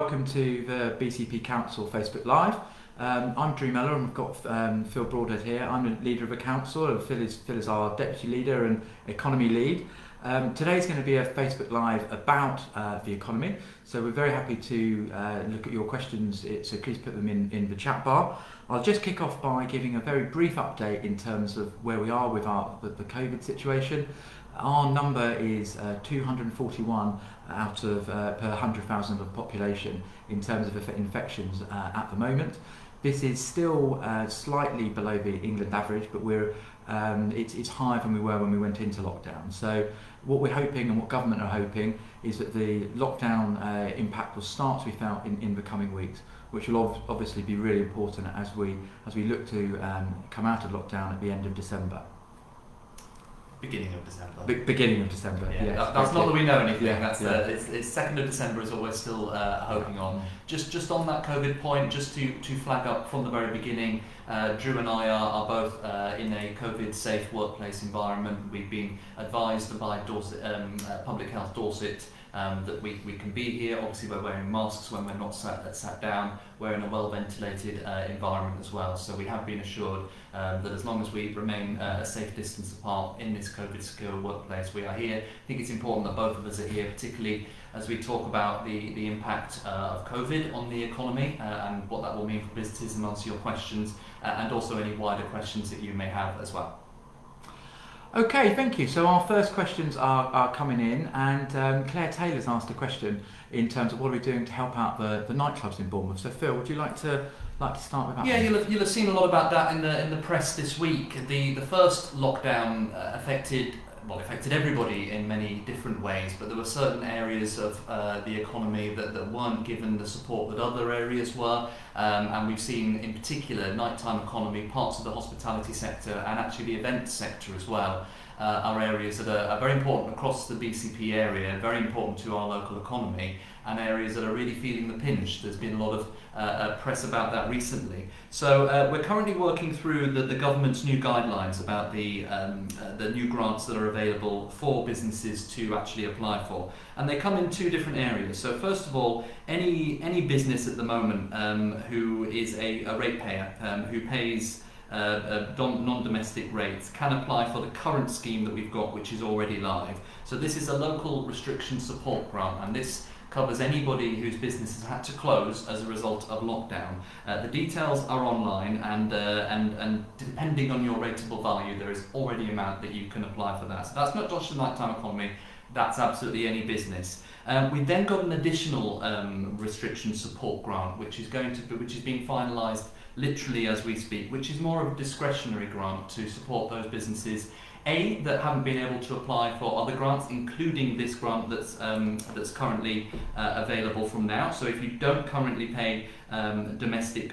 Welcome to the BCP Council Facebook Live. I'm Drew Mellor and we've got Phil Broadhead here. I'm the leader of the council and Phil is our deputy leader and economy lead. Today's going to be a Facebook Live about the economy, so we're very happy to look at your questions, so please put them in the chat bar. I'll just kick off by giving a very brief update in terms of where we are with the COVID situation. Our number is 241 out of per 100,000 of population in terms of infections at the moment. This is still slightly below the England average, but it's higher than we were when we went into lockdown. So what we're hoping and what government are hoping is that the lockdown impact will start to be felt in the coming weeks, which will obviously be really important as we look to come out of lockdown at the end of December. Beginning of December. Beginning of December. Yeah, yes, that's not that we know anything. Yeah, that's it's 2nd of December is what we're still hoping on. Just on that COVID point, just to flag up from the very beginning, Drew and I are both in a COVID safe workplace environment. We've been advised by Dorset, Public Health Dorset that we can be here. Obviously we're wearing masks when we're not sat down. We're in a well ventilated environment as well, so we have been assured that as long as we remain a safe distance apart in this COVID secure workplace, we are here. I think it's important that both of us are here, particularly as we talk about the impact of COVID on the economy and what that will mean for businesses, and answer your questions and also any wider questions that you may have as well. Okay, thank you. So our first questions are coming in, and Claire Taylor's asked a question in terms of what are we doing to help out the nightclubs in Bournemouth. So Phil, would you like to start with that? Yeah, you'll have seen a lot about that in the press this week. The first lockdown affected everybody in many different ways, but there were certain areas of the economy that weren't given the support that other areas were, and we've seen in particular nighttime economy, parts of the hospitality sector and actually the events sector as well are areas that are very important across the BCP area, very important to our local economy, and areas that are really feeling the pinch. There's been a lot of press about that recently. So we're currently working through the government's new guidelines about the new grants that are available for businesses to actually apply for. And they come in two different areas. So first of all, any business at the moment who is a ratepayer, who pays non-domestic rates, can apply for the current scheme that we've got, which is already live. So this is a local restriction support grant, and this covers anybody whose business has had to close as a result of lockdown. The details are online, and depending on your rateable value, there is already an amount that you can apply for that. So that's not just the nighttime economy, that's absolutely any business. We've then got an additional restriction support grant, which is being finalised literally as we speak, which is more of a discretionary grant to support those businesses that haven't been able to apply for other grants, including this grant that's currently available from now. So if you don't currently pay non-domestic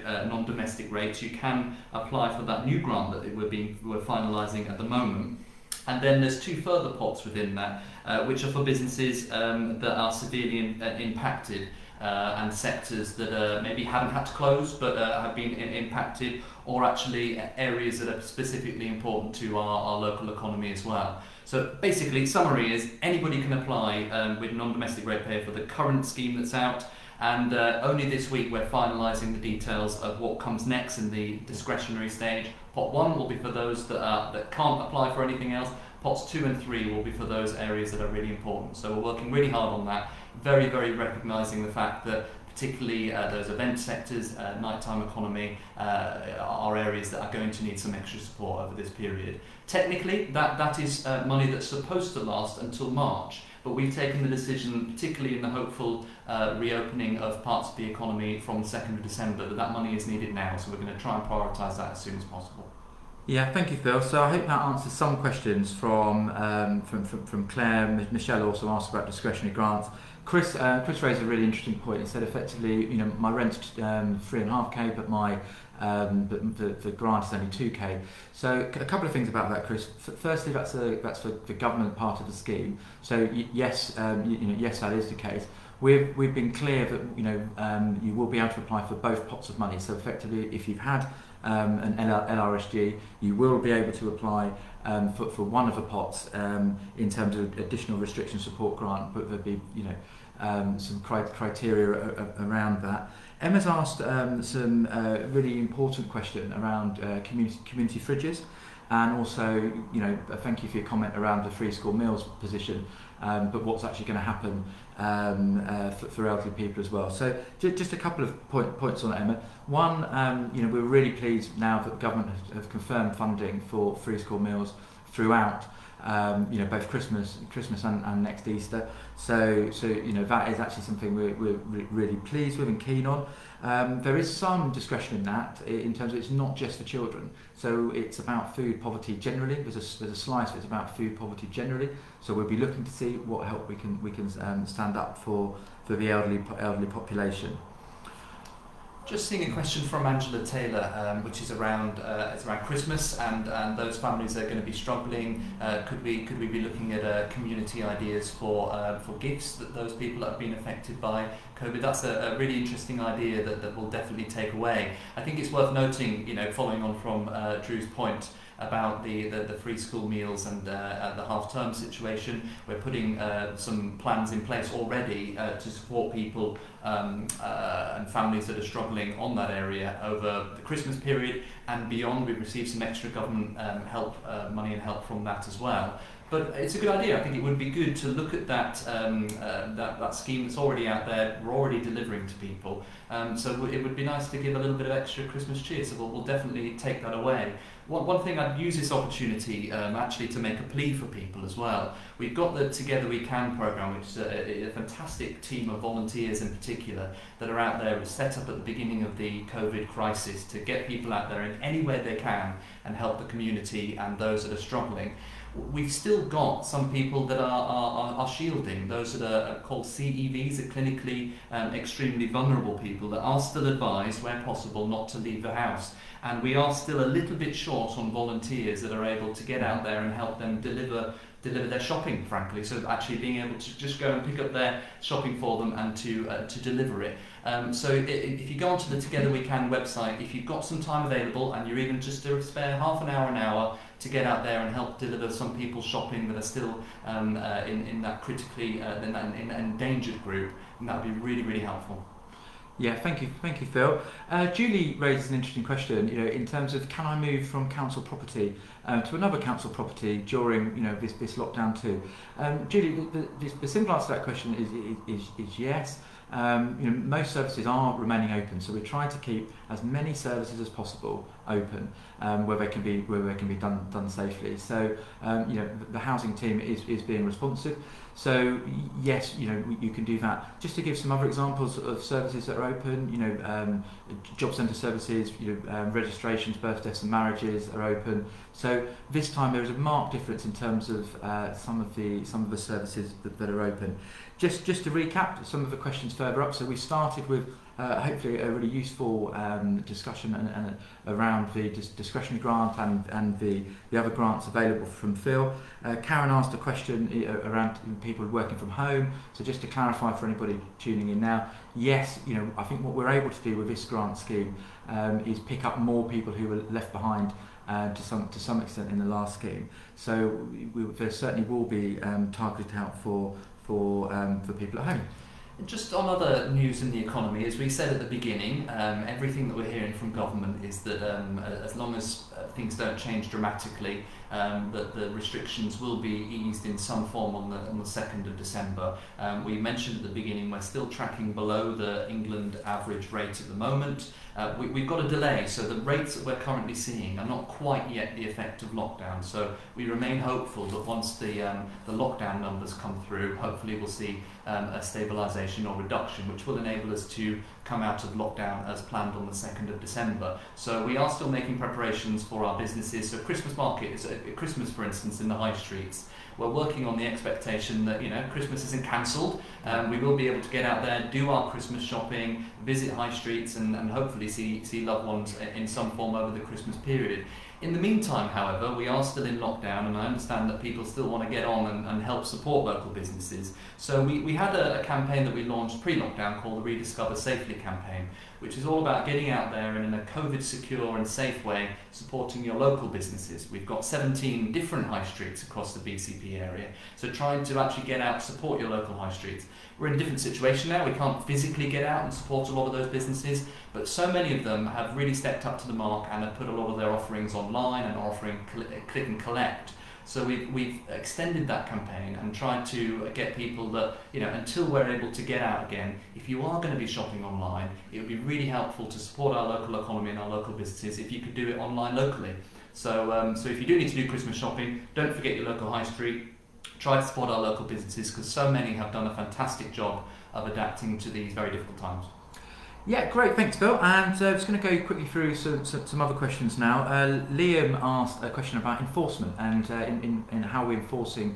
rates, you can apply for that new grant that we're finalising at the moment. And then there's two further pots within that, which are for businesses that are severely impacted. And sectors that maybe haven't had to close but have been impacted, or actually areas that are specifically important to our local economy as well. So basically, summary is anybody can apply with non-domestic ratepayer for the current scheme that's out, and only this week we're finalising the details of what comes next in the discretionary stage. Pot 1 will be for those that can't apply for anything else. Pots 2 and 3 will be for those areas that are really important. So we're working really hard on that, very, very recognising the fact that particularly those event sectors, nighttime economy, are areas that are going to need some extra support over this period. Technically, that is money that's supposed to last until March, but we've taken the decision, particularly in the hopeful reopening of parts of the economy from the 2nd of December, that money is needed now, so we're going to try and prioritise that as soon as possible. Yeah, thank you, Phil. So I hope that answers some questions from Claire. Michelle also asked about discretionary grants. Chris raised a really interesting point. He said effectively, my rent's 3.5k, but the grant is only 2k. So a couple of things about that, Chris. Firstly, that's for the government part of the scheme. So yes, yes, that is the case. We've been clear that you will be able to apply for both pots of money. So effectively, if you've had an LRSG, you will be able to apply for one of the pots in terms of additional restriction support grant, but there'll be some criteria around that. Emma's asked some really important question around community fridges, and also, thank you for your comment around the free school meals position, but what's actually going to happen for elderly people as well. So just a couple of points on that, Emma. One, we're really pleased now that the government have confirmed funding for free school meals throughout. Both Christmas and next Easter. So that is actually something we're really pleased with and keen on. There is some discretion in that, in terms of it's not just for children. So it's about food poverty generally. There's a slice that's about food poverty generally. So we'll be looking to see what help we can stand up for the elderly population. Just seeing a question from Angela Taylor, which is around Christmas and those families that are going to be struggling. Could we be looking at community ideas for gifts that those people that have been affected by COVID? That's a really interesting idea that we'll definitely take away. I think it's worth noting, following on from Drew's point about the free school meals and the half-term situation. We're putting some plans in place already to support people and families that are struggling on that area over the Christmas period and beyond. We've received some extra government money and help from that as well. But it's a good idea. I think it would be good to look at that scheme that's already out there. We're already delivering to people. So it would be nice to give a little bit of extra Christmas cheer. So we'll definitely take that away. One thing, I'd use this opportunity actually to make a plea for people as well. We've got the Together We Can programme, which is a fantastic team of volunteers in particular that are out there. It was set up at the beginning of the COVID crisis to get people out there in any way they can and help the community and those that are struggling. We've still got some people that are shielding, those that are called CEVs, are clinically extremely vulnerable people that are still advised, where possible, not to leave the house. And we are still a little bit short on volunteers that are able to get out there and help them deliver their shopping, frankly. So actually being able to just go and pick up their shopping for them and to deliver it. So if you go onto the Together We Can website, if you've got some time available and you're even just to spare half an hour to get out there and help deliver some people's shopping that are still in that critically in that endangered group, and that would be really, really helpful. Yeah, thank you, Phil. Julie raised an interesting question. In terms of, can I move from council property to another council property during this lockdown too? Julie, the simple answer to that question is yes. Most services are remaining open, so we're trying to keep as many services as possible open, where they can be done safely. So the housing team is being responsive. So yes, you can do that. Just to give some other examples of services that are open, job centre services, registrations, birth, deaths and marriages are open. So this time there is a marked difference in terms of some of the services that are open. Just to recap some of the questions further up. So we started with hopefully a really useful discussion and around the discretionary grant and the other grants available from Phil. Karen asked a question around people working from home. So just to clarify for anybody tuning in now, yes, I think what we're able to do with this grant scheme is pick up more people who were left behind to some extent in the last scheme. So there certainly will be targeted help for people at home. Just on other news in the economy, as we said at the beginning, everything that we're hearing from government is that as long as things don't change dramatically, that the restrictions will be eased in some form on the 2nd of December. We mentioned at the beginning we're still tracking below the England average rate at the moment. We've got a delay, so the rates that we're currently seeing are not quite yet the effect of lockdown. So we remain hopeful that once the lockdown numbers come through, hopefully we'll see a stabilisation or reduction, which will enable us to come out of lockdown as planned on the 2nd of December. So we are still making preparations for our businesses. So Christmas markets, Christmas for instance in the high streets, we're working on the expectation that Christmas isn't cancelled. We will be able to get out there, do our Christmas shopping, visit high streets and hopefully see loved ones in some form over the Christmas period. In the meantime, however, we are still in lockdown, and I understand that people still want to get on and help support local businesses. So we had a campaign that we launched pre-lockdown called the Rediscover Safely campaign, which is all about getting out there and in a COVID-secure and safe way supporting your local businesses. We've got 17 different high streets across the BCP area, so trying to actually get out, support your local high streets. We're in a different situation now. We can't physically get out and support a lot of those businesses, but so many of them have really stepped up to the mark and have put a lot of their offerings online and are offering click and collect. So we've extended that campaign and tried to get people that, until we're able to get out again, if you are going to be shopping online, it would be really helpful to support our local economy and our local businesses if you could do it online locally. So if you do need to do Christmas shopping, don't forget your local high street. Try to support our local businesses, because so many have done a fantastic job of adapting to these very difficult times. Yeah, great, thanks Phil. And just going to go quickly through some other questions now. Liam asked a question about enforcement and in how we're enforcing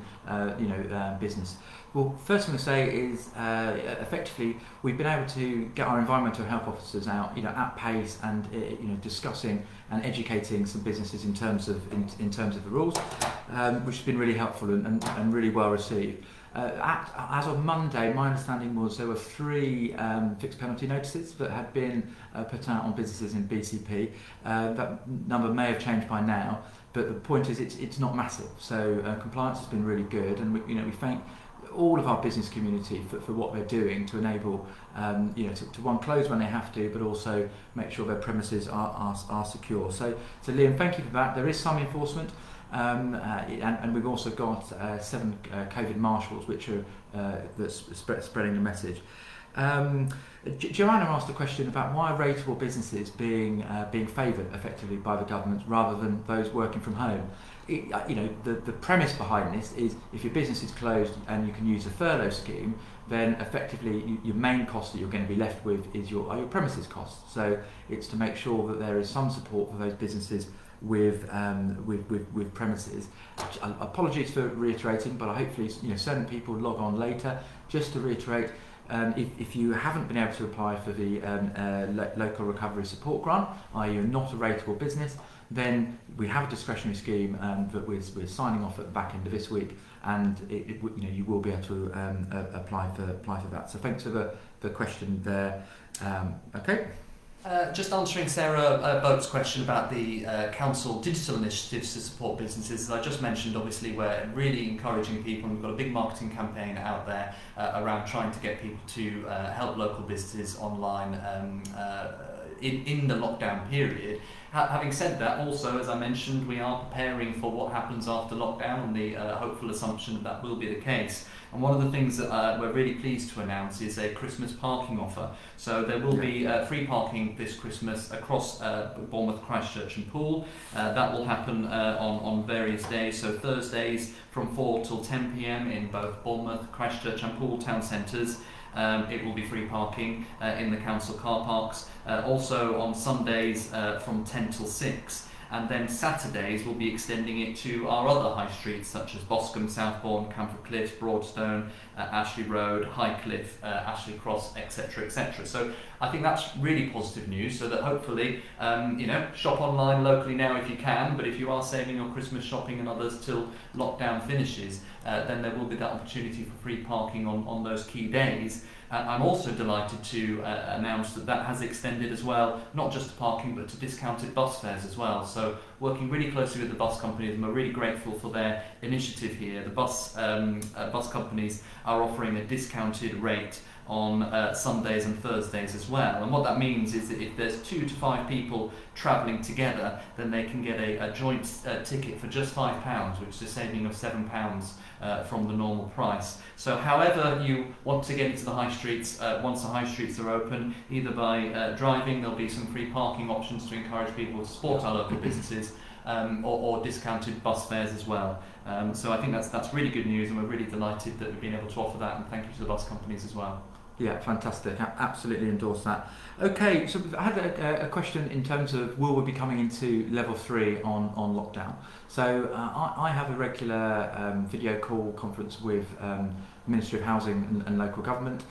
business. Well, first thing to say is effectively we've been able to get our environmental health officers out at pace and discussing and educating some businesses in terms of the rules, which has been really helpful and really well received. As of Monday, my understanding was there were 3 fixed penalty notices that had been put out on businesses in BCP. That number may have changed by now, but the point is it's not massive. So compliance has been really good, and we thank all of our business community for what they're doing to enable to one, close when they have to, but also make sure their premises are secure. So Liam, thank you for that. There is some enforcement. And we've also got 7 COVID marshals, which are that's spreading the message. Joanna asked a question about why are rateable businesses being favoured effectively by the government rather than those working from home. The premise behind this is if your business is closed and you can use a furlough scheme, then effectively your main cost that you're going to be left with is your premises costs. So it's to make sure that there is some support for those businesses with premises. Apologies for reiterating, but hopefully certain people log on later. Just to reiterate, if you haven't been able to apply for the local recovery support grant, i.e. you're not a rateable business, then we have a discretionary scheme that we're signing off at the back end of this week, and you will be able to apply for that. So thanks for the question there. Okay. Just answering Sarah Boat's question about the council digital initiatives to support businesses. As I just mentioned, obviously we're really encouraging people, and we've got a big marketing campaign out there around trying to get people to help local businesses online in the lockdown period. Having said that, also, as I mentioned, we are preparing for what happens after lockdown, and the hopeful assumption that will be the case. And one of the things that we're really pleased to announce is a Christmas parking offer. So there will be free parking this Christmas across Bournemouth, Christchurch and Poole. That will happen on various days. So Thursdays from 4 till 10 p.m. in both Bournemouth, Christchurch and Poole town centres. It will be free parking in the council car parks. Also on Sundays from 10 till 6. And then Saturdays we'll be extending it to our other high streets such as Boscombe, Southbourne, Camford Cliffs, Broadstone, Ashley Road, Highcliffe, Ashley Cross, etc, etc. So I think that's really positive news, so that hopefully shop online locally now if you can, but if you are saving your Christmas shopping and others till lockdown finishes, then there will be that opportunity for free parking on those key days. I'm also delighted to announce that has extended as well, not just to parking but to discounted bus fares as well. So working really closely with the bus companies, and we're really grateful for their initiative here. The bus companies are offering a discounted rate on Sundays and Thursdays as well. And what that means is that if there's 2 to 5 people travelling together, then they can get a joint ticket for just £5, which is a saving of £7 from the normal price. So however you want to get into the high streets, once the high streets are open, either by driving, there'll be some free parking options to encourage people to support our local businesses, or discounted bus fares as well. So I think that's really good news, and we're really delighted that we've been able to offer that, and thank you to the bus companies as well. Yeah, fantastic. Absolutely endorse that. Okay, so we've had a question in terms of will we be coming into level 3 on lockdown. So I have a regular video call conference with the Ministry of Housing and Local Government,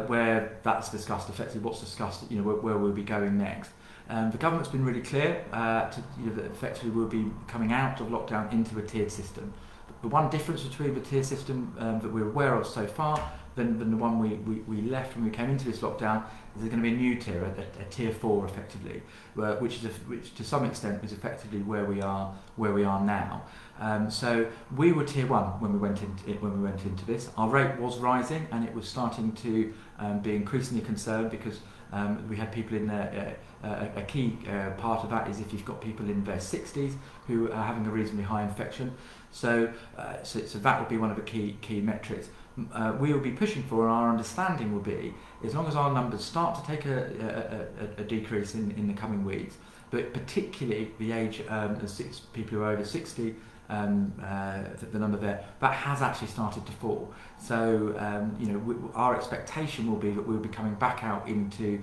where that's discussed, effectively what's discussed, where we'll be going next. The government's been really clear that effectively we'll be coming out of lockdown into a tiered system. The one difference between the tiered system that we're aware of so far than the one we left when we came into this lockdown is there's going to be a new tier, a tier 4 effectively, which to some extent is effectively where we are now. So we were tier 1 when we went into this. Our rate was rising and it was starting to be increasingly concerned because we had people in there. A key part of that is if you've got people in their 60s who are having a reasonably high infection. So that would be one of the key metrics. We will be pushing for, and our understanding will be, as long as our numbers start to take a decrease in the coming weeks, but particularly the age of people who are over 60, the number there, that has actually started to fall. So our expectation will be that we'll be coming back out into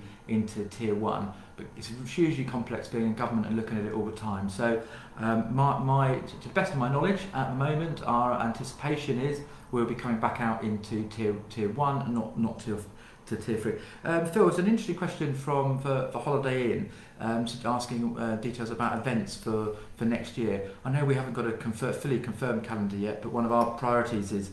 tier 1, but it's hugely complex being in government and looking at it all the time. So to the best of my knowledge at the moment, our anticipation is we'll be coming back out into tier 1 and not to tier 3. Phil, it's an interesting question from the Holiday Inn, asking details about events for next year. I know we haven't got a fully confirmed calendar yet, but one of our priorities is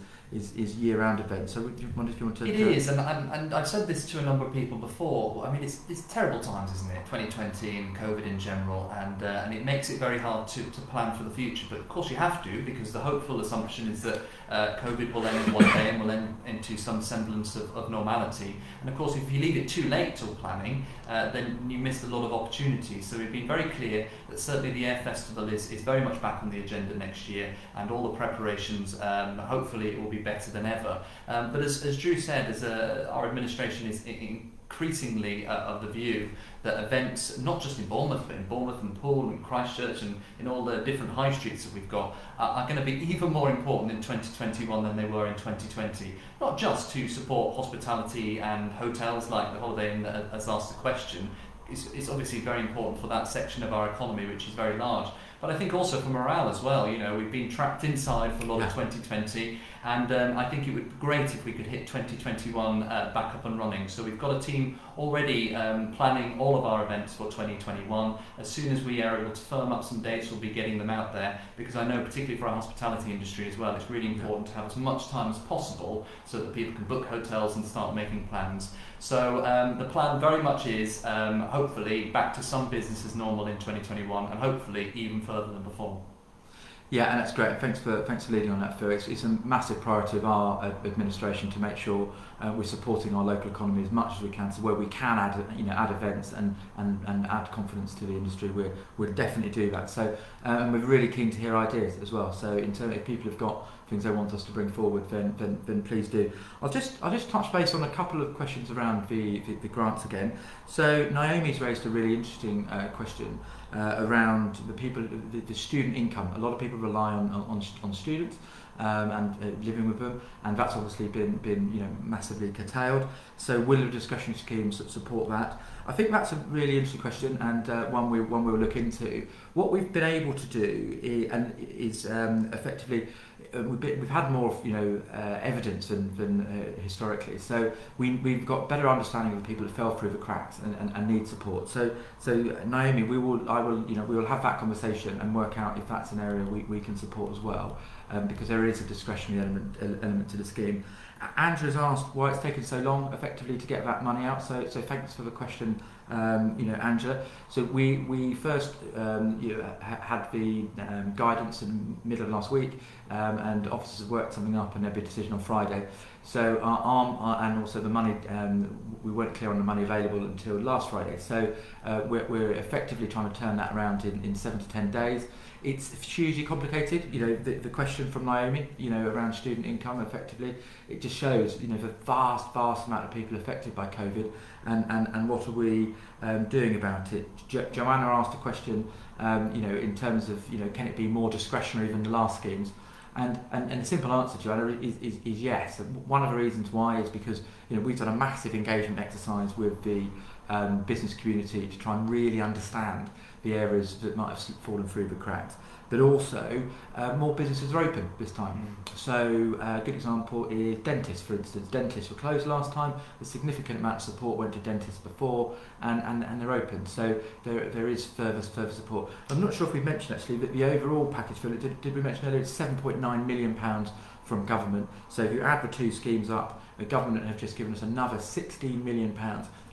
year-round events. So I wonder if you want to... It is, and I've said this to a number of people before. I mean, it's terrible times, isn't it? 2020 and COVID in general, and it makes it very hard to plan for the future. But of course you have to, because the hopeful assumption is that COVID will end one day and will end into some semblance of normality. And of course, if you leave it too late till planning, then you miss a lot of opportunities. So we've been very clear that certainly the Air Festival is very much back on the agenda next year, and all the preparations, hopefully it will be better than ever. But as Drew said, our administration is increasingly of the view that events, not just in Bournemouth, but in Bournemouth and Poole and Christchurch and in all the different high streets that we've got, are going to be even more important in 2021 than they were in 2020. Not just to support hospitality and hotels like the Holiday Inn that has asked the question. It's obviously very important for that section of our economy, which is very large. But I think also for morale as well. We've been trapped inside for a lot of 2020, and I think it would be great if we could hit 2021 back up and running. So we've got a team already planning all of our events for 2021. As soon as we are able to firm up some dates, we'll be getting them out there, because I know particularly for our hospitality industry as well, it's really important to have as much time as possible so that people can book hotels and start making plans. So the plan very much is hopefully back to some business as normal in 2021, and hopefully even further than before. Yeah, and that's great. Thanks for leading on that, Phil. It's a massive priority of our administration to make sure we're supporting our local economy as much as we can. So where we can add events and add confidence to the industry, we'll definitely do that. So and we're really keen to hear ideas as well. So in terms, if people have got things they want us to bring forward, then please do. I'll just touch base on a couple of questions around the grants again. So Naomi's raised a really interesting question around the student income. A lot of people rely on students and living with them, and that's obviously been massively curtailed. So will the discretionary schemes support that? I think that's a really interesting question, and one we'll look into. What we've been able to do is effectively we've had more evidence than historically. So we've got better understanding of the people that fell through the cracks and need support. So Naomi, we will have that conversation and work out if that's an area we can support as well, because there is a discretionary element to the scheme. Andrew's asked why it's taken so long effectively to get that money out, so thanks for the question, Angela. So we first had the guidance in the middle of last week, and officers worked something up and there'd be a decision on Friday. So and also the money, we weren't clear on the money available until last Friday. So we're effectively trying to turn that around in 7 to 10 days. It's hugely complicated. The question from Naomi, around student income, effectively, it just shows, the vast amount of people affected by COVID, and what are we doing about it. Joanna asked a question, in terms of, can it be more discretionary than the last schemes? And the simple answer, Joanna, is yes. One of the reasons why is because we've done a massive engagement exercise with the business community to try and really understand the areas that might have fallen through the cracks. But also, more businesses are open this time. So a good example is dentists, for instance. Dentists were closed last time. A significant amount of support went to dentists before, and they're open. So there is further support. I'm not sure if we mentioned actually that the overall package for it, did we mention earlier, it's £7.9 million from government. So if you add the two schemes up, the government have just given us another £16 million,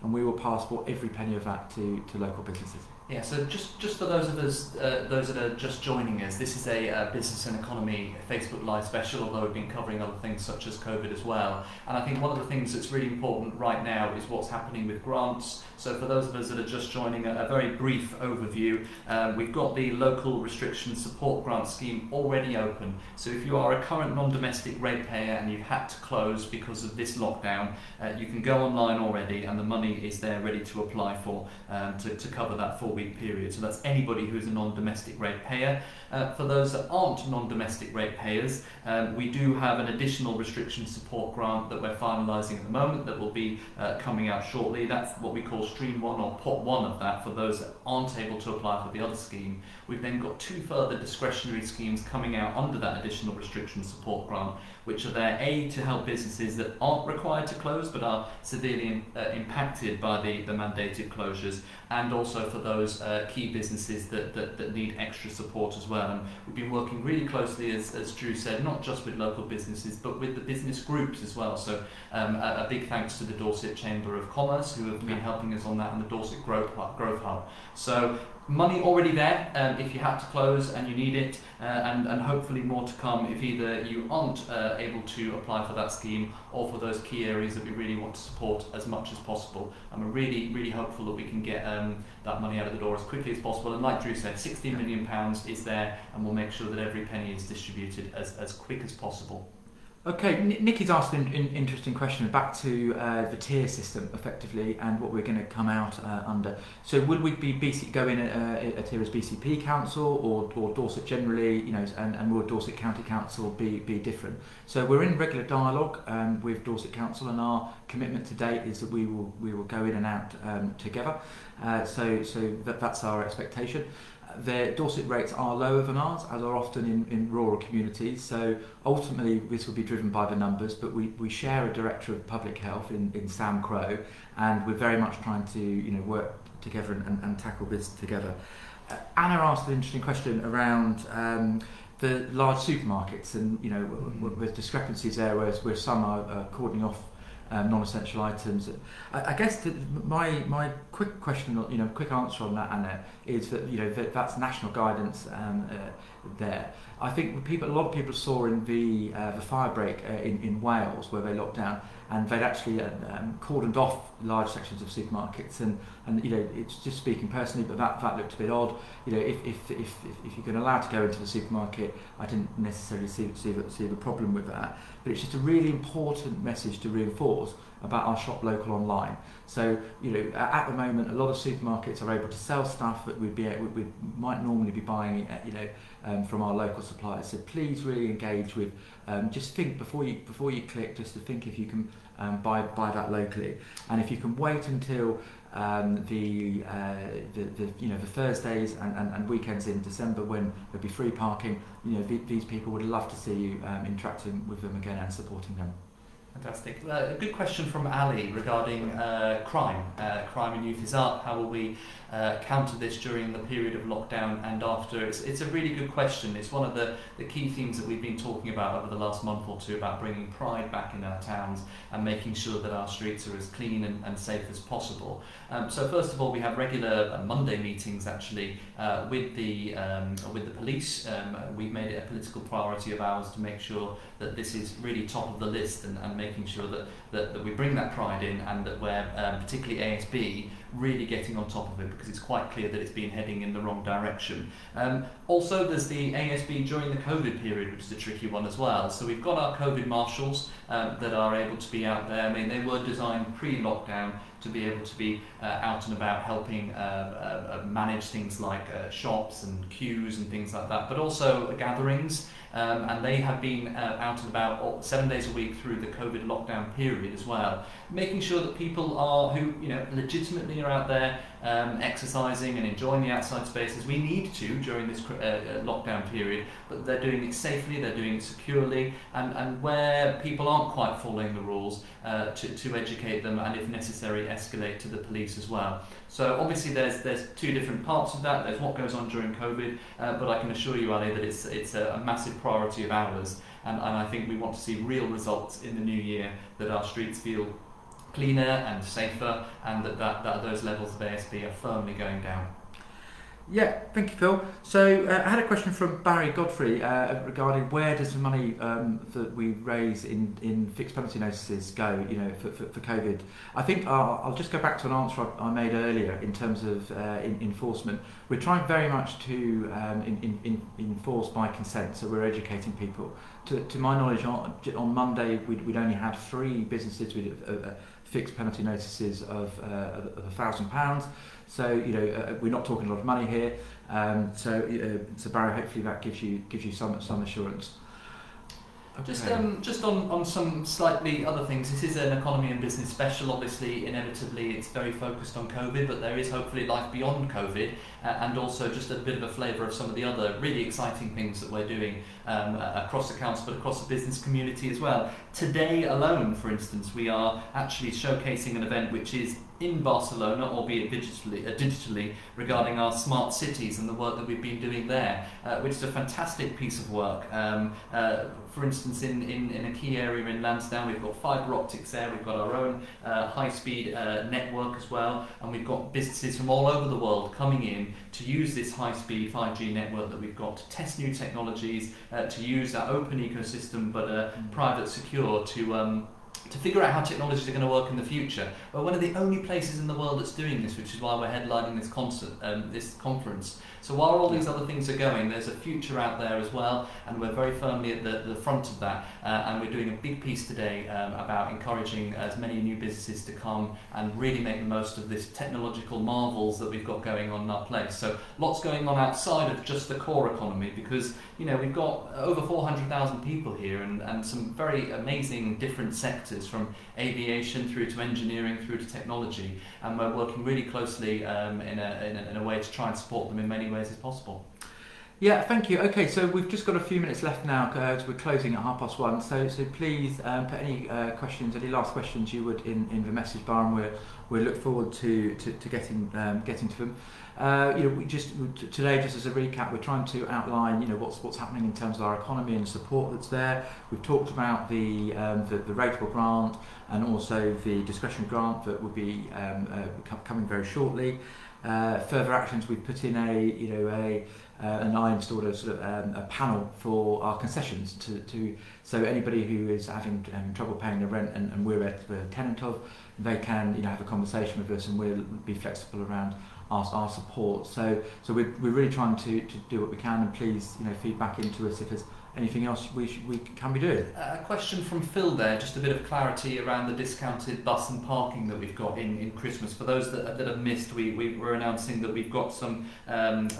and we will passport every penny of that to local businesses. Yeah, so just for those of us, those that are just joining us, this is a business and economy Facebook Live special, although we've been covering other things such as COVID as well. And I think one of the things that's really important right now is what's happening with grants. So for those of us that are just joining, a very brief overview. We've got the local restriction support grant scheme already open. So if you are a current non-domestic ratepayer and you've had to close because of this lockdown, you can go online already, and the money is there ready to apply for to cover that 4-week period. So that's anybody who's a non-domestic ratepayer. For those that aren't non-domestic ratepayers, we do have an additional restriction support grant that we're finalising at the moment that will be coming out shortly. That's what we call Stream 1 or Pot 1 of that for those that aren't able to apply for the other scheme. We've then got 2 further discretionary schemes coming out under that additional restriction support grant, which are there to help businesses that aren't required to close but are severely impacted by the mandated closures, and also for those key businesses that need extra support as well. And we've been working really closely, as Drew said, not just with local businesses but with the business groups as well. So a big thanks to the Dorset Chamber of Commerce, who have been helping us on that, and the Dorset Growth Hub. So money already there if you had to close and you need it, and hopefully more to come if either you aren't able to apply for that scheme or for those key areas that we really want to support as much as possible. And we're really, really hopeful that we can get that money out of the door as quickly as possible. And like Drew said, £16 million is there, and we'll make sure that every penny is distributed as quick as possible. Okay, Nicky's asked an interesting question back to the tier system effectively and what we're going to come out under. So would we be go in a tier as BCP Council or Dorset generally, and will Dorset County Council be different? So we're in regular dialogue with Dorset Council, and our commitment to date is that we will go in and out together. So that's our expectation. The Dorset rates are lower than ours, as are often in rural communities, so ultimately this will be driven by the numbers, but we share a Director of Public Health in Sam Crowe, and we're very much trying to work together and tackle this together. Anna asked an interesting question around the large supermarkets, and with discrepancies there where some are calling off non-essential items. I guess my quick question, quick answer on that, Anna, is that that's national guidance there. I think a lot of people saw in the fire break in Wales where they locked down, and they'd actually cordoned off large sections of supermarkets, and it's just speaking personally, but that looked a bit odd. If you're going to allow to go into the supermarket, I didn't necessarily see the problem with that. But it's just a really important message to reinforce about our shop local online. So at the moment, a lot of supermarkets are able to sell stuff that we might normally be buying from our local suppliers. So please really engage with. Just think before you click, just to think if you can buy that locally, and if you can wait until the Thursdays and weekends in December when there'll be free parking. These people would love to see you interacting with them again and supporting them. Fantastic. A good question from Ali regarding crime. Crime in youth is up. How will we counter this during the period of lockdown and after? It's a really good question. It's one of the key themes that we've been talking about over the last month or two, about bringing pride back in our towns and making sure that our streets are as clean and safe as possible. So first of all, we have regular Monday meetings actually with the police. We've made it a political priority of ours to make sure that this is really top of the list and making sure that we bring that pride in, and that we're particularly ASB really getting on top of it, because it's quite clear that it's been heading in the wrong direction. Also, there's the ASB during the COVID period, which is a tricky one as well. So we've got our COVID marshals that are able to be out there. I mean, they were designed pre-lockdown to be able to be out and about helping manage things like shops and queues and things like that, but also gatherings. And they have been out and about 7 days a week through the COVID lockdown period as well, making sure that people who legitimately are out there exercising and enjoying the outside spaces we need to during this lockdown period, but they're doing it safely, they're doing it securely, and where people aren't quite following the rules, to educate them, and if necessary escalate to the police as well. So obviously there's two different parts of that. There's what goes on during COVID, but I can assure you, Ali, that it's a massive priority of ours, and I think we want to see real results in the new year, that our streets feel cleaner and safer, and that those levels of ASB are firmly going down. Yeah, thank you, Phil. So I had a question from Barry Godfrey regarding where does the money that we raise in fixed penalty notices go, for COVID. I think I'll just go back to an answer I made earlier in terms of enforcement. We're trying very much to enforce by consent, so we're educating people. To my knowledge, on Monday we'd only had 3 businesses with fixed penalty notices of £1,000. So we're not talking a lot of money here. So Barry, hopefully that gives you some assurance. Okay. Just on some slightly other things. This is an economy and business special. Obviously, inevitably, it's very focused on COVID, but there is hopefully life beyond COVID, and also just a bit of a flavour of some of the other really exciting things that we're doing across the council, but across the business community as well. Today alone, for instance, we are actually showcasing an event which is in Barcelona, albeit digitally, regarding our smart cities and the work that we've been doing there, which is a fantastic piece of work. For instance, in a key area in Lansdowne, we've got fibre optics there, we've got our own high-speed network as well, and we've got businesses from all over the world coming in to use this high-speed 5G network that we've got to test new technologies, to use that open ecosystem but private secure to figure out how technologies are going to work in the future. We're one of the only places in the world that's doing this, which is why we're headlining this conference. So while all these other things are going, there's a future out there as well, and we're very firmly at the front of that. And we're doing a big piece today about encouraging as many new businesses to come and really make the most of this technological marvels that we've got going on in our place. So lots going on outside of just the core economy, because we've got over 400,000 people here, and some very amazing different sectors, from aviation through to engineering through to technology, and we're working really closely in a way to try and support them in many ways as possible. Yeah, thank you. Okay, so we've just got a few minutes left now, as we're closing at 1:30. So please put any questions, any last questions you would in the message bar, and we look forward to getting to them. Today, just as a recap, we're trying to outline what's happening in terms of our economy and support that's there. We've talked about the rateable grant and also the discretionary grant that will be coming very shortly. Further actions, we've put in and I installed a panel for our concessions so anybody who is having trouble paying the rent and we're a tenant of, they can have a conversation with us, and we'll be flexible around our support. So we're really trying to do what we can, and please feed back into us if there's anything else we can be doing. A question from Phil there, just a bit of clarity around the discounted bus and parking that we've got in Christmas. For those that have missed, we were announcing that we've got some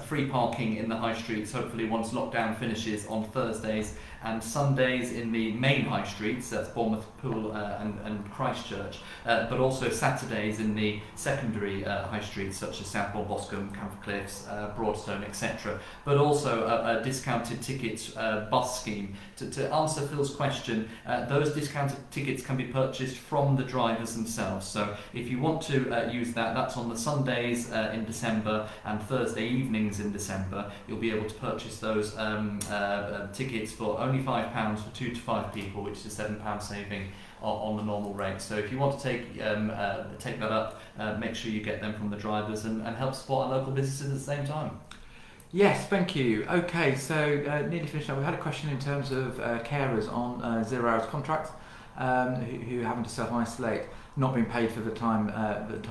free parking in the high streets, hopefully once lockdown finishes, on Thursdays and Sundays in the main high streets, that's Bournemouth, Poole and Christchurch, but also Saturdays in the secondary high streets such as Southbourne, Boscombe, Camphor Cliffs, Broadstone, etc. But also a discounted tickets bus scheme. To answer Phil's question, those discounted tickets can be purchased from the drivers themselves. So if you want to use that's on the Sundays in December and Thursday evenings in December. You'll be able to purchase those tickets for only £5 for 2 to 5 people, which is a £7 saving on the normal rate. So if you want to take that up, make sure you get them from the drivers and help support our local businesses at the same time. Yes, thank you. Okay, so nearly finished now. We had a question in terms of carers on 0 hours contracts who are having to self-isolate. not being paid for the time that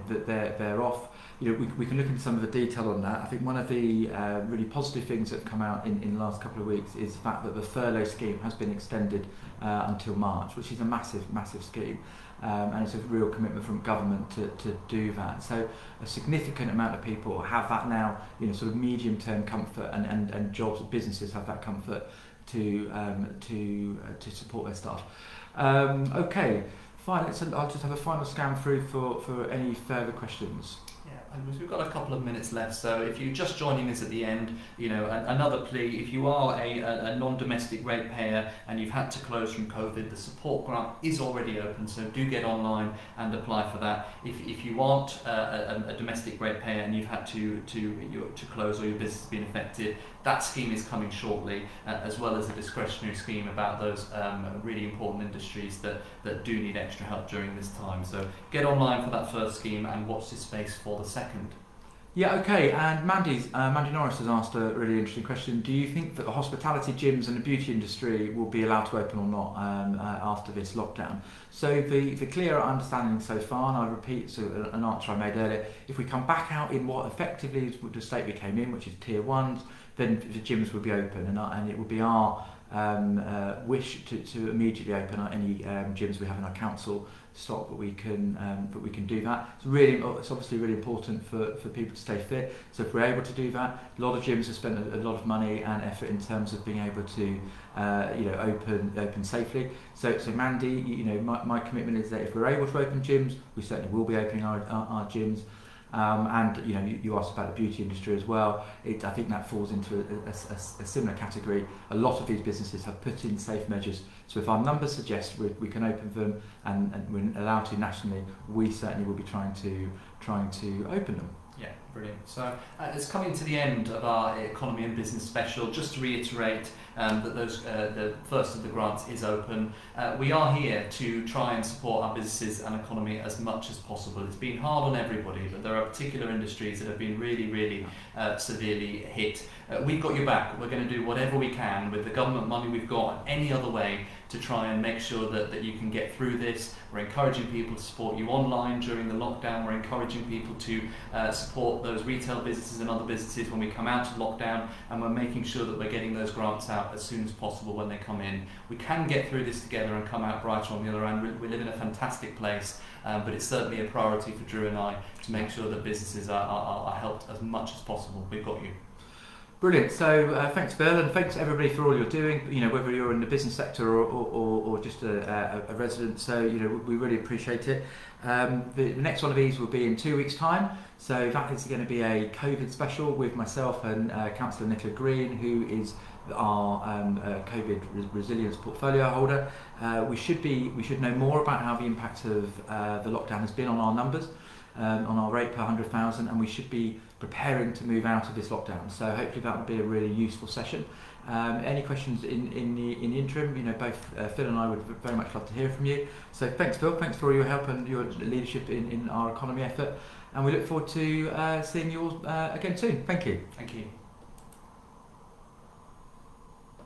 that they're off. We can look into some of the detail on that. I think one of the really positive things that have come out in the last couple of weeks is the fact that the furlough scheme has been extended until March, which is a massive scheme. And it's a real commitment from government to do that. So a significant amount of people have that now, sort of medium-term comfort, and jobs, businesses have that comfort to support their staff. Okay, fine. I'll just have a final scan through for any further questions. And we've got a couple of minutes left, so if you're just joining us at the end, another plea: if you are a non-domestic ratepayer and you've had to close from COVID, the support grant is already open, so do get online and apply for that. If you aren't a domestic ratepayer and you've had to close, or your business has been affected, that scheme is coming shortly, as well as a discretionary scheme about those really important industries that do need extra help during this time. So get online for that first scheme and watch this space for the second. Yeah, okay. And Mandy Norris has asked a really interesting question. Do you think that the hospitality, gyms and the beauty industry will be allowed to open or not after this lockdown? So the clear understanding so far, and I repeat an answer I made earlier, if we come back out in what effectively is the state we came in, which is tier 1s, then the gyms will be open, and it will be our wish to immediately open any gyms we have in our council stock that we can do that. It's obviously really important for people to stay fit. So if we're able to do that, a lot of gyms have spent a lot of money and effort in terms of being able to open safely. So Mandy, my commitment is that if we're able to open gyms, we certainly will be opening our gyms. And you asked about the beauty industry as well. I think that falls into a similar category. A lot of these businesses have put in safe measures. So if our numbers suggest we can open them and we're allowed to nationally, we certainly will be trying to open them. Yeah, brilliant. So it's coming to the end of our economy and business special. Just to reiterate that the first of the grants is open. We are here to try and support our businesses and economy as much as possible. It's been hard on everybody, but there are particular industries that have been really severely hit. We've got your back. We're going to do whatever we can with the government money we've got and any other way to try and make sure that you can get through this. We're encouraging people to support you online during the lockdown. We're encouraging people to support those retail businesses and other businesses when we come out of lockdown, and we're making sure that we're getting those grants out as soon as possible when they come in. We can get through this together and come out brighter on the other end. We live in a fantastic place, but it's certainly a priority for Drew and I to make sure that businesses are helped as much as possible. We've got you. Brilliant. So thanks, Bill, and thanks everybody for all you're doing. Whether you're in the business sector or just a resident. So we really appreciate it. The next one of these will be in 2 weeks' time. So that is going to be a COVID special with myself and Councillor Nicola Green, who is our COVID resilience portfolio holder. We should know more about how the impact of the lockdown has been on our numbers, on our rate per 100,000, and we should be preparing to move out of this lockdown. So hopefully that will be a really useful session. Any questions in the interim, both Phil and I would very much love to hear from you. So thanks, Phil. Thanks for all your help and your leadership in our economy effort. And we look forward to seeing you all again soon. Thank you. Thank you.